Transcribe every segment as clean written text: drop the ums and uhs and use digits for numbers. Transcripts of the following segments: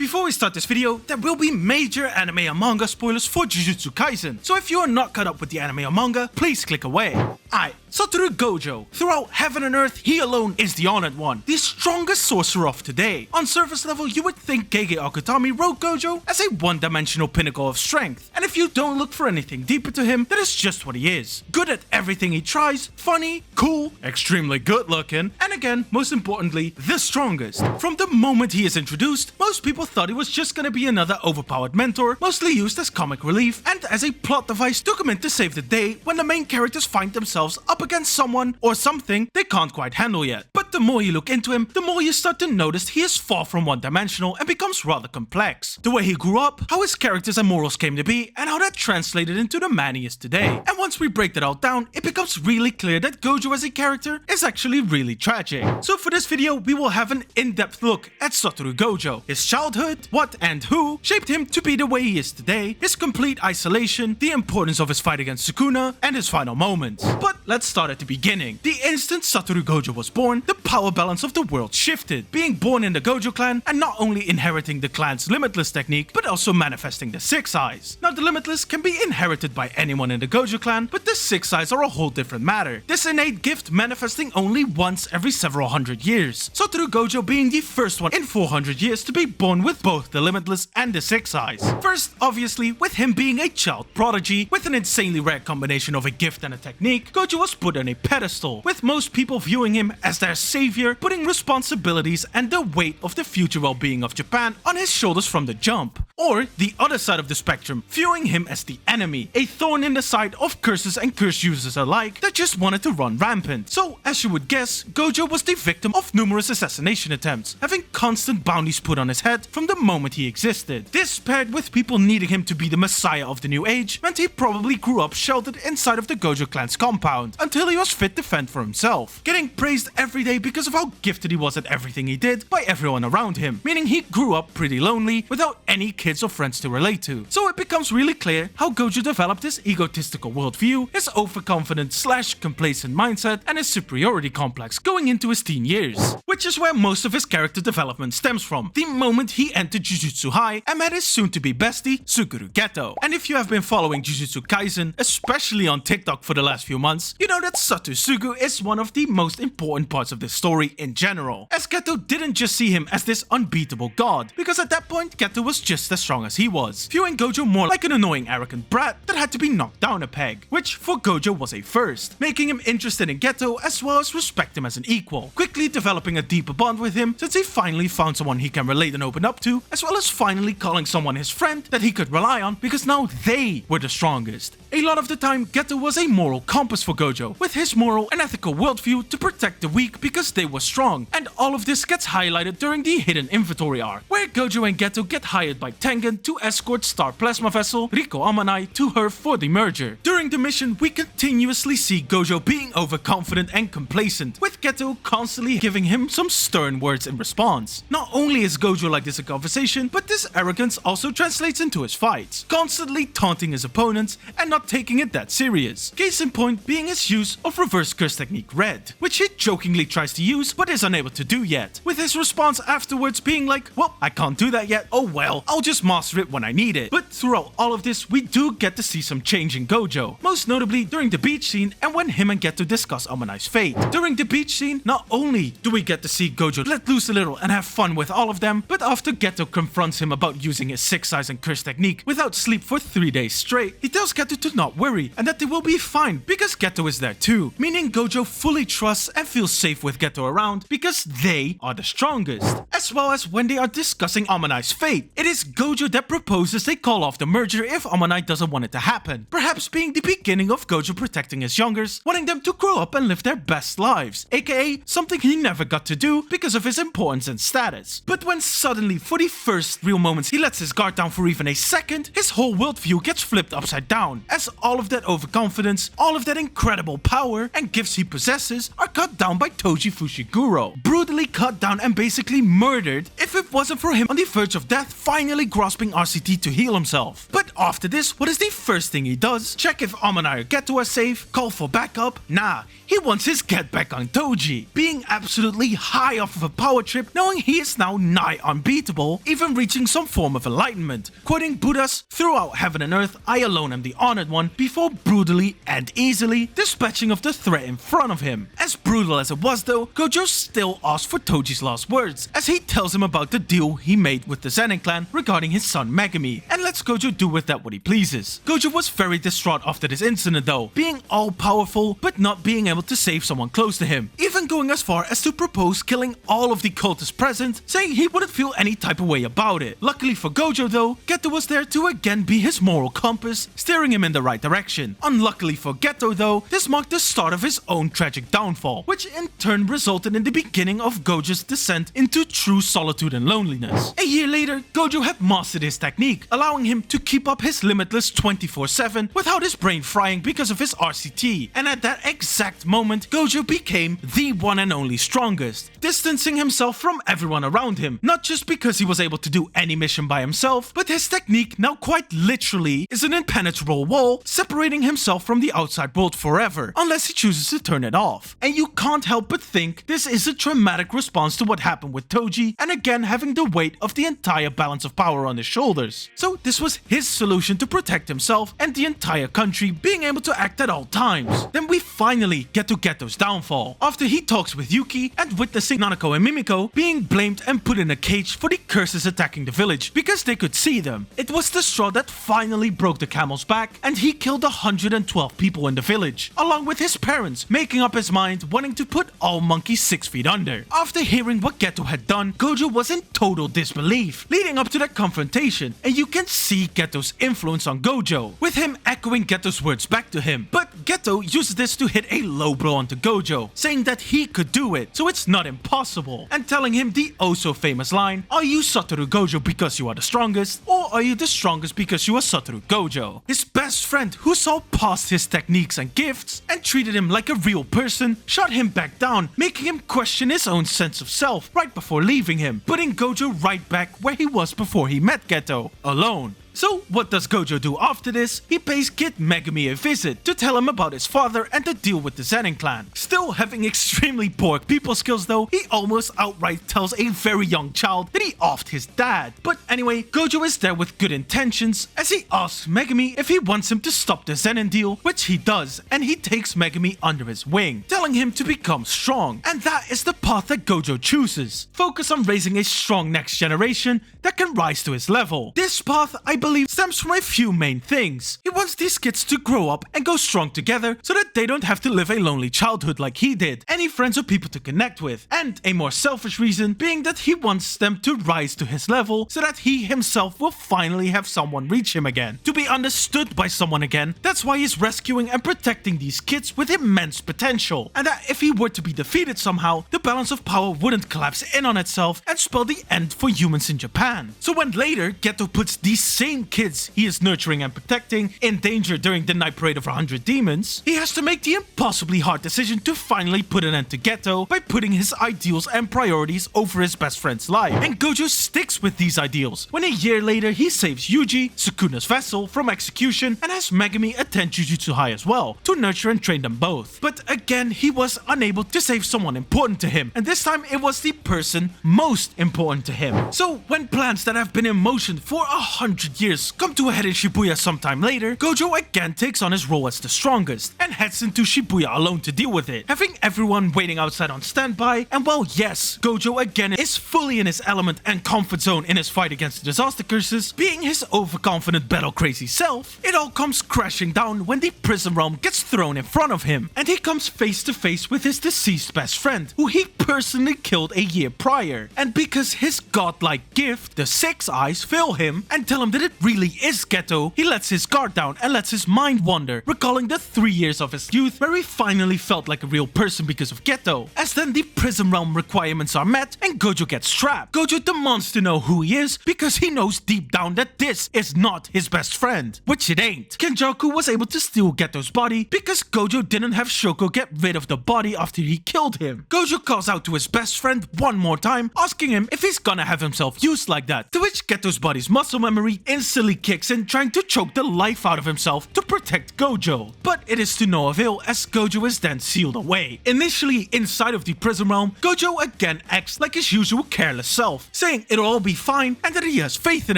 Before we start this video, there will be major anime and manga spoilers for Jujutsu Kaisen, so if you are not caught up with the anime or manga, please click away. Aight, Satoru Gojo. Throughout heaven and earth, he alone is the honored one, the strongest sorcerer of today. On surface level, you would think Gege Akutami wrote Gojo as a one-dimensional pinnacle of strength, and if you don't look for anything deeper to him, that is just what he is. Good at everything he tries, funny, cool, extremely good looking, and again, most importantly, the strongest. From the moment he is introduced, most people thought he was just gonna be another overpowered mentor, mostly used as comic relief and as a plot device to come in to save the day when the main characters find themselves up against someone or something they can't quite handle yet. But the more you look into him, the more you start to notice he is far from one-dimensional and becomes rather complex. The way he grew up, how his characters and morals came to be, and how that translated into the man he is today. And once we break that all down, it becomes really clear that Gojo as a character is actually really tragic. So for this video, we will have an in-depth look at Satoru Gojo, his childhood, what and who shaped him to be the way he is today, his complete isolation, the importance of his fight against Sukuna, and his final moments. But let's start at the beginning. The instant Satoru Gojo was born, the power balance of the world shifted. Being born in the Gojo clan and not only inheriting the clan's limitless technique, but also manifesting the Six Eyes. Now the limitless can be inherited by anyone in the Gojo clan, but the Six Eyes are a whole different matter. This innate gift manifesting only once every several hundred years. Satoru Gojo being the first one in 400 years to be born with both the limitless and the Six Eyes. First, obviously, with him being a child prodigy, with an insanely rare combination of a gift and a technique, Gojo was put on a pedestal, with most people viewing him as their savior, putting responsibilities and the weight of the future well-being of Japan on his shoulders from the jump. Or the other side of the spectrum, viewing him as the enemy, a thorn in the side of curses and curse users alike that just wanted to run rampant. So, as you would guess, Gojo was the victim of numerous assassination attempts, having constant bounties put on his head from the moment he existed. This, paired with people needing him to be the messiah of the new age, meant he probably grew up sheltered inside of the Gojo clan's compound, until he was fit to fend for himself, getting praised every day because of how gifted he was at everything he did by everyone around him, meaning he grew up pretty lonely without any kids or friends to relate to. So it becomes really clear how Gojo developed his egotistical worldview, his overconfident / complacent mindset, and his superiority complex going into his teen years, which is where most of his character development stems from, the moment he entered Jujutsu High and met his soon-to-be bestie, Suguru Geto. And if you have been following Jujutsu Kaisen, especially on TikTok for the last few months, you know that Satosugu is one of the most important parts of this story in general, as Geto didn't just see him as this unbeatable god, because at that point Geto was just as strong as he was, viewing Gojo more like an annoying arrogant brat that had to be knocked down a peg, which for Gojo was a first, making him interested in Geto as well as respect him as an equal, quickly developing a deeper bond with him since he finally found someone he can relate and open up to, as well as finally calling someone his friend that he could rely on because now they were the strongest. A lot of the time, Geto was a moral compass for Gojo, with his moral and ethical worldview to protect the weak because they were strong, and all of this gets highlighted during the hidden inventory arc, where Gojo and Geto get hired by Tengen to escort Star Plasma Vessel Riko Amanai to her for the merger. During the mission, we continuously see Gojo being overconfident and complacent, with Geto constantly giving him some stern words in response. Not only is Gojo like this in conversation, but this arrogance also translates into his fights, constantly taunting his opponents and not taking it that serious. Case in point being his use of reverse curse technique Red, which he jokingly tries to use but is unable to do yet, with his response afterwards being like, well, I can't do that yet, oh well, I'll just master it when I need it. But throughout all of this, we do get to see some change in Gojo, most notably during the beach scene and when him and Geto discuss Amanai's fate. During the beach scene, not only do we get to see Gojo let loose a little and have fun with all of them, but after Geto confronts him about using his Six Eyes and curse technique without sleep for 3 days straight, he tells Geto to not worry and that they will be fine because Geto is there too, meaning Gojo fully trusts and feels safe with Geto around because they are the strongest. As well as when they are discussing Amanai's fate, it is Gojo that proposes they call off the merger if Amanai doesn't want it to happen, perhaps being the beginning of Gojo protecting his youngers, wanting them to grow up and live their best lives, aka something he never got to do because of his importance and status. But when suddenly, for the first real moments, he lets his guard down for even a second, his whole worldview gets flipped upside down, as all of that overconfidence, all of that incredible power and gifts he possesses are cut down by Toji Fushiguro, brutally cut down and basically murdered if it wasn't for him on the verge of death finally grasping RCT to heal himself. But after this, what is the first thing he does? Check if if Amanai or Geto are safe, call for backup. Nah, he wants his get back on Toji, being absolutely high off of a power trip, knowing he is now nigh unbeatable, even reaching some form of enlightenment, quoting Buddhas, "Throughout heaven and earth, I alone am the honored one," before brutally and easily dispatching of the threat in front of him. As brutal as it was though, Gojo still asks for Toji's last words, as he tells him about the deal he made with the Zenin clan regarding his son Megumi, and lets Gojo do with that what he pleases. Gojo was very distraught after this incident though, being all powerful but not being able to save someone close to him, even going as far as to propose killing all of the cultists present, saying he wouldn't feel any type of way about it. Luckily for Gojo though, Geto was there to again be his moral compass, steering him in the right direction. Unluckily for Geto though, this marked the start of his own tragic downfall, which in turn resulted in the beginning of Gojo's descent into true solitude and loneliness. A year later, Gojo had mastered his technique, allowing him to keep up his limitless 24/7 without his brain frying because of his RCT, and at that exact moment, Gojo became the one and only strongest, distancing himself from everyone around him, not just because he was able to do any mission by himself, but his technique now quite literally is an impenetrable wall separating himself from the outside world forever, unless he chooses to turn it off. And you can't help but think this is a dramatic response to what happened with Toji, and again having the weight of the entire balance of power on his shoulders. So this was his solution to protect himself and the entire country, being able to act at all times. Then we finally get to Geto's downfall, after he talks with Yuki and witnessing Nanako and Mimiko being blamed and put in a cage for the curses attacking the village because they could see them. It was the straw that finally broke the camel's back, and he killed 112 people in the village, along with his parents, making up his mind wanting to put all monkeys 6 feet under. After hearing what Geto had done, Gojo was in total disbelief, leading up to that confrontation, and you can see Geto's influence on Gojo, with him echoing Geto's words back to him. But Geto uses this to hit a low blow onto Gojo, saying that he could do it, so it's not impossible, and telling him the oh so famous line, "Are you Satoru Gojo because you are the strongest, or are you the strongest because you are Satoru Gojo?" His best friend, who saw past his techniques and gifts and treated him like a real person, shot him back down, making him question his own sense of self right before leaving him, putting Gojo right back where he was before he met Geto, alone. So what does Gojo do after this? He pays Kid Megumi a visit to tell him about his father and the deal with the Zenin clan. Still having extremely poor people skills though, he almost outright tells a very young child that he offed his dad. But anyway, Gojo is there with good intentions, as he asks Megumi if he wants him to stop the Zenin deal, which he does, and he takes Megumi under his wing, telling him to become strong. And that is the path that Gojo chooses. Focus on raising a strong next generation that can rise to his level. This path, I believe, stems from a few main things. He wants these kids to grow up and go strong together so that they don't have to live a lonely childhood like he did, any friends or people to connect with. And a more selfish reason being that he wants them to rise to his level so that he himself will finally have someone reach him again, to be understood by someone again. That's why he's rescuing and protecting these kids with immense potential, and that if he were to be defeated somehow, the balance of power wouldn't collapse in on itself and spell the end for humans in Japan. So when later Geto puts these same kids he is nurturing and protecting in danger during the night parade of 100 demons, he has to make the impossibly hard decision to finally put an end to Geto by putting his ideals and priorities over his best friend's life. And Gojo sticks with these ideals when a year later he saves Yuji, Sukuna's vessel, from execution and has Megumi attend Jujutsu High as well to nurture and train them both. But again, he was unable to save someone important to him, and this time it was the person most important to him. So when plans that have been in motion for 100 years come to a head in Shibuya sometime later, Gojo again takes on his role as the strongest and heads into Shibuya alone to deal with it, having everyone waiting outside on standby. And while yes, Gojo again is fully in his element and comfort zone in his fight against the disaster curses, being his overconfident battle crazy self, it all comes crashing down when the prison realm gets thrown in front of him, and he comes face to face with his deceased best friend, who he personally killed a year prior. And because his godlike gift, the 6 eyes, fail him and tell him that it really is Geto, he lets his guard down and lets his mind wander, recalling the 3 years of his youth where he finally felt like a real person because of Geto. As then the prison realm requirements are met and Gojo gets trapped, Gojo demands to know who he is because he knows deep down that this is not his best friend, which it ain't. Kenjaku was able to steal Geto's body because Gojo didn't have Shoko get rid of the body after he killed him. Gojo calls out to his best friend one more time, asking him if he's gonna have himself used like that, to which Geto's body's muscle memory instantly kicks in, trying to choke the life out of himself to protect Gojo. But it is to no avail, as Gojo is then sealed away. Initially inside of the prison realm, Gojo again acts like his usual careless self, saying it'll all be fine and that he has faith in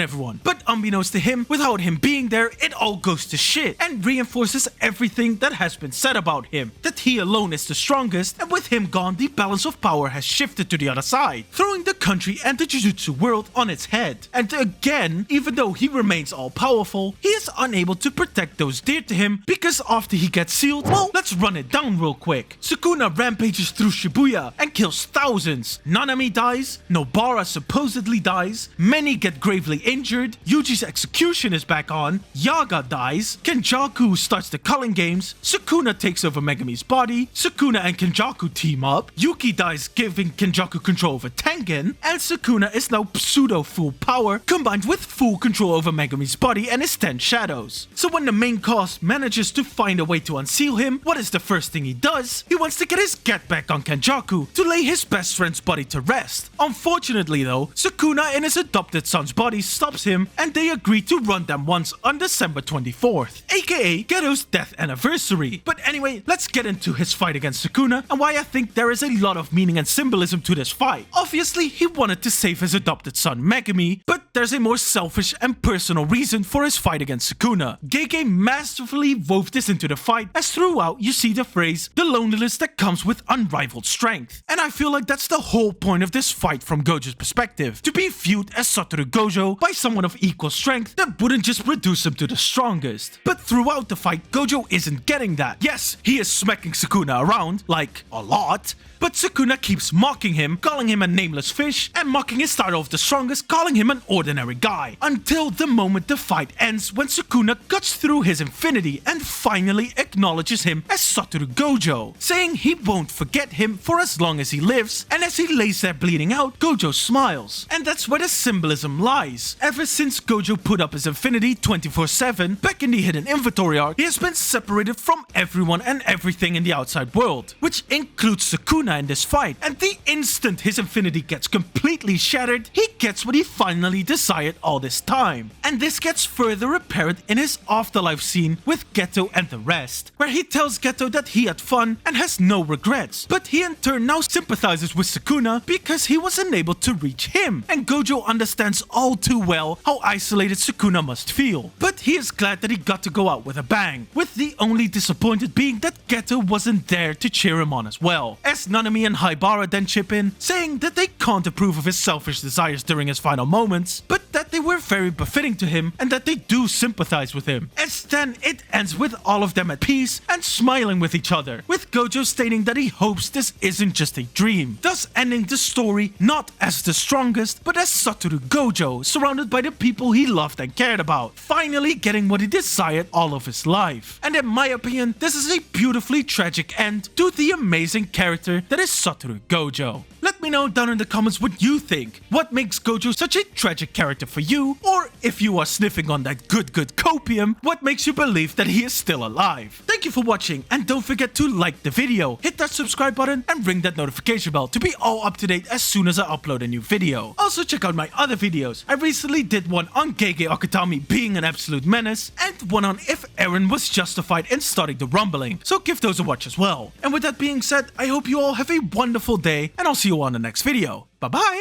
everyone. But unbeknownst to him, without him being there, it all goes to shit and reinforces everything that has been said about him, that he alone is the strongest, and with him gone, the balance of power has shifted to the other side, throwing the country and the Jujutsu world on its head. And again, even though he remains all-powerful, he is unable to protect those dear to him, because after he gets sealed, well, let's run it down real quick. Sukuna rampages through Shibuya and kills thousands. Nanami dies, Nobara supposedly dies, many get gravely injured, Yuji's execution is back on, Yaga dies, Kenjaku starts the culling games, Sukuna takes over Megami's body, Sukuna and Kenjaku team up, Yuki dies giving Kenjaku control over Tengen, and Sukuna is now pseudo full power combined with full control over Megami's body and his 10 shadows. So when the main cast manages to find a way to unseal him, what is the first thing he does? He wants to get his get back on Kenjaku to lay his best friend's body to rest. Unfortunately though, Sukuna in his adopted son's body stops him, and they agree to run them once on December 24th, aka Geto's death anniversary. But anyway, let's get into his fight against Sukuna and why I think there is a lot of meaning and symbolism to this fight. Obviously, he wanted to save his adopted son Megami, but there's a more selfish and personal reason for his fight against Sukuna. Gege masterfully wove this into the fight, as throughout you see the phrase, the loneliness that comes with unrivaled strength. And I feel like that's the whole point of this fight from Gojo's perspective, to be viewed as Satoru Gojo by someone of equal strength that wouldn't just reduce him to the strongest. But throughout the fight, Gojo isn't getting that. Yes, he is smacking Sukuna around, like a lot, but Sukuna keeps mocking him, calling him a nameless fish, and mocking his title of the strongest, calling him an ordinary guy. Until the moment the fight ends, when Sukuna cuts through his infinity and finally acknowledges him as Satoru Gojo, saying he won't forget him for as long as he lives, and as he lays there bleeding out, Gojo smiles. And that's where the symbolism lies. Ever since Gojo put up his infinity 24/7 back in the hidden inventory arc, he has been separated from everyone and everything in the outside world, which includes Sukuna in this fight. And the instant his infinity gets completely shattered, he gets what he finally desired all this time. And this gets further apparent in his afterlife scene with Geto and the rest, where he tells Geto that he had fun and has no regrets, but he in turn now sympathizes with Sukuna because he was unable to reach him, and Gojo understands all too well how isolated Sukuna must feel. But he is glad that he got to go out with a bang, with the only disappointed being that Geto wasn't there to cheer him on as well, as Nanami and Haibara then chip in, saying that they can't approve of his selfish desires during his final moments, but that they were very befitting to him and that they do sympathize with him. As then it ends with all of them at peace and smiling with each other, with Gojo stating that he hopes this isn't just a dream, thus ending the story not as the strongest, but as Satoru Gojo, surrounded by the people he loved and cared about, finally getting what he desired all of his life. And in my opinion, this is a beautifully tragic end to the amazing character that is Satoru Gojo. Let me know down in the comments what you think. What makes Gojo such a tragic character for you? Or if you are sniffing on that good copium, what makes you believe that he is still alive? Thank you for watching, and don't forget to like the video, hit that subscribe button, and ring that notification bell to be all up to date as soon as I upload a new video. Also check out my other videos. I recently did one on Gege Akutami being an absolute menace, and one on if Eren was justified in starting the rumbling, so give those a watch as well. And with that being said, I hope you all have a wonderful day, and I'll see you on the next video. Bye bye!